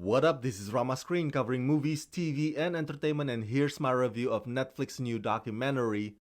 What up, this is Rama Screen covering movies, TV, and entertainment, and here's my review of Netflix's new documentary,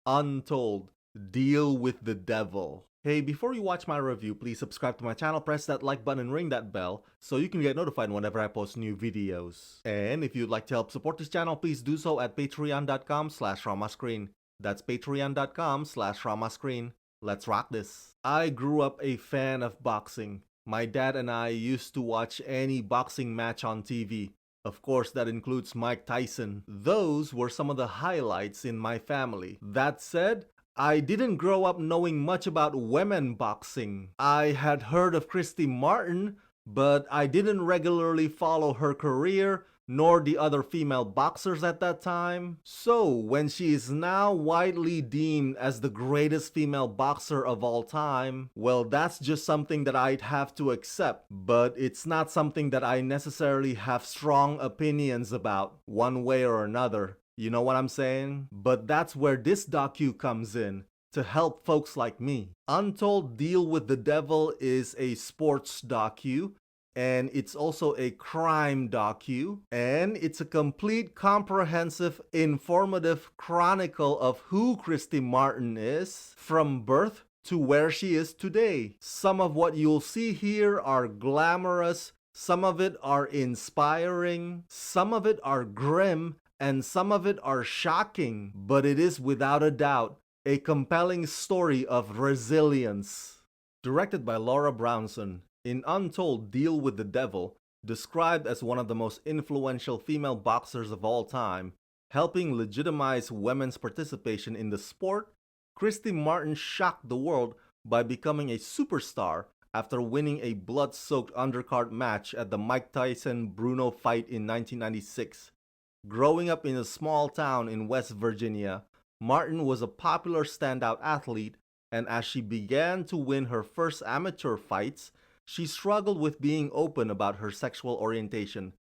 Untold, Deal with the Devil. Hey, before you watch my review, please subscribe to my channel, press that like button, and ring that bell so you can get notified whenever I post new videos. And if you'd like to help support this channel, please do so at patreon.com/ramascreen. That's patreon.com/ramascreen. Let's rock this. I grew up a fan of boxing. My dad and I used to watch any boxing match on TV. Of course, that includes Mike Tyson. Those were some of the highlights in my family. That said, I didn't grow up knowing much about women boxing. I had heard of Christy Martin, but I didn't regularly follow her career nor the other female boxers at that time. So, when she is now widely deemed as the greatest female boxer of all time, well, that's just something that I'd have to accept, but it's not something that I necessarily have strong opinions about, one way or another. You know what I'm saying? But that's where this docu comes in, to help folks like me. Untold Deal with the Devil is a sports docu, and it's also a crime docu, and it's a complete, comprehensive, informative chronicle of who Christy Martin is, from birth to where she is today. Some of what you'll see here are glamorous, some of it are inspiring, some of it are grim, and some of it are shocking, but it is without a doubt a compelling story of resilience. Directed by Laura Brownson, in Untold Deal with the Devil, described as one of the most influential female boxers of all time, helping legitimize women's participation in the sport, Christy Martin shocked the world by becoming a superstar after winning a blood-soaked undercard match at the Mike Tyson-Bruno fight in 1996. Growing up in a small town in West Virginia, Martin was a popular standout athlete, and as she began to win her first amateur fights, she struggled with being open about her sexual orientation,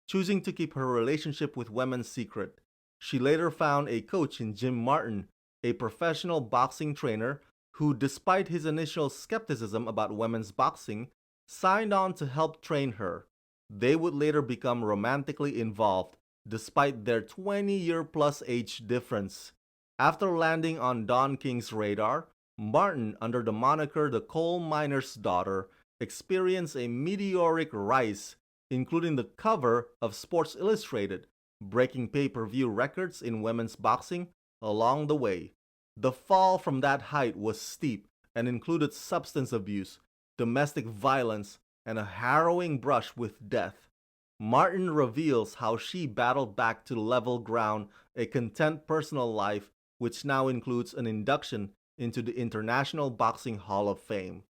choosing to keep her relationship with women secret. She later found a coach in Jim Martin, a professional boxing trainer who, despite his initial skepticism about women's boxing, signed on to help train her. They would later become romantically involved, despite their 20-year-plus age difference. After landing on Don King's radar, Martin, under the moniker the Coal Miner's Daughter, experienced a meteoric rise, including the cover of Sports Illustrated, breaking pay-per-view records in women's boxing along the way. The fall from that height was steep and included substance abuse, domestic violence, and a harrowing brush with death. Martin reveals how she battled back to level ground a content personal life, which now includes an induction into the International Boxing Hall of Fame,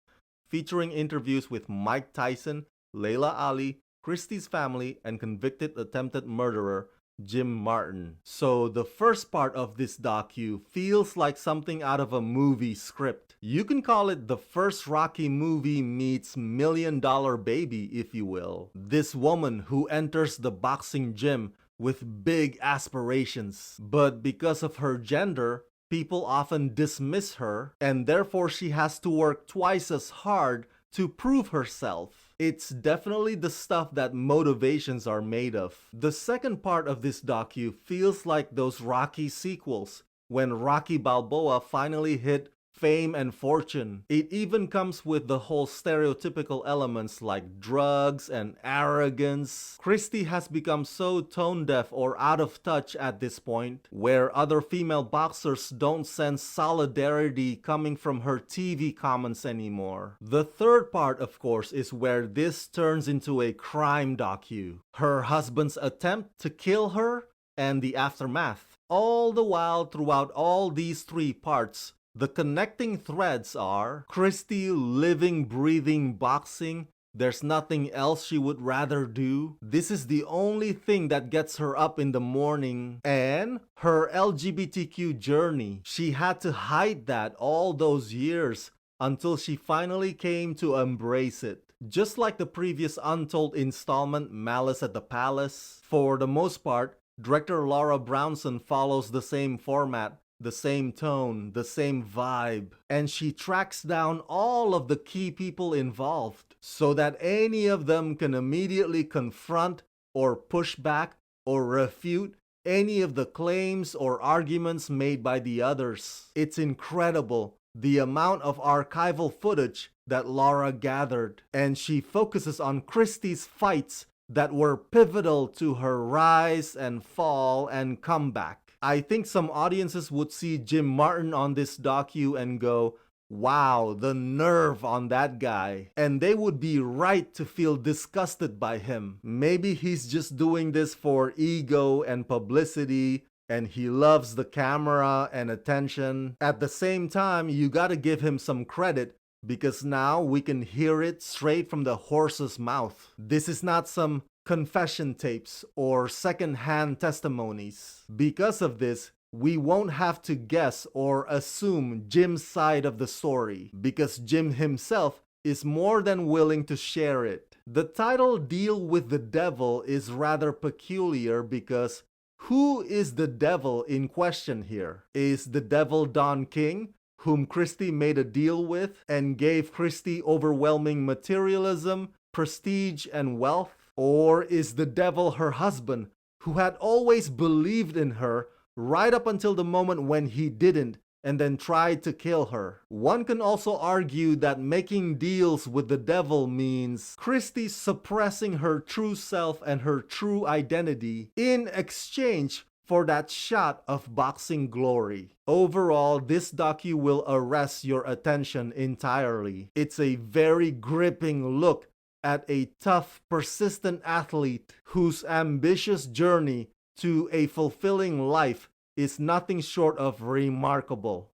featuring interviews with Mike Tyson, Layla Ali, Christy's family, and convicted attempted murderer Jim Martin. So the first part of this docu feels like something out of a movie script. You can call it the first Rocky movie meets Million Dollar Baby, if you will. This woman who enters the boxing gym with big aspirations, but because of her gender, people often dismiss her, and therefore she has to work twice as hard to prove herself. It's definitely the stuff that motivations are made of. The second part of this docu feels like those Rocky sequels, when Rocky Balboa finally hit fame and fortune. It even comes with the whole stereotypical elements like drugs and arrogance. Christy has become so tone deaf or out of touch at this point, where other female boxers don't sense solidarity coming from her TV comments anymore. The third part, of course, is where this turns into a crime docu. Her husband's attempt to kill her and the aftermath. All the while, throughout all these three parts, the connecting threads are Christy living, breathing boxing. There's nothing else she would rather do. This is the only thing that gets her up in the morning. And her LGBTQ journey. She had to hide that all those years until she finally came to embrace it. Just like the previous Untold installment, Malice at the Palace, for the most part, director Laura Brownson follows the same format, the same tone, the same vibe, and she tracks down all of the key people involved so that any of them can immediately confront or push back or refute any of the claims or arguments made by the others. It's incredible the amount of archival footage that Laura gathered, and she focuses on Christy's fights that were pivotal to her rise and fall and comeback. I think some audiences would see Jim Martin on this docu and go, wow, the nerve on that guy. And they would be right to feel disgusted by him. Maybe he's just doing this for ego and publicity, and he loves the camera and attention. At the same time, you gotta give him some credit because now we can hear it straight from the horse's mouth. This is not some confession tapes or second-hand testimonies. Because of this, we won't have to guess or assume Jim's side of the story because Jim himself is more than willing to share it. The title Deal with the Devil is rather peculiar because who is the devil in question here? Is the devil Don King, whom Christy made a deal with and gave Christy overwhelming materialism, prestige, and wealth? Or is the devil her husband, who had always believed in her right up until the moment when he didn't and then tried to kill her? One can also argue that making deals with the devil means Christy suppressing her true self and her true identity in exchange for that shot of boxing glory. Overall, this docu will arrest your attention entirely. It's a very gripping look at a tough, persistent athlete whose ambitious journey to a fulfilling life is nothing short of remarkable.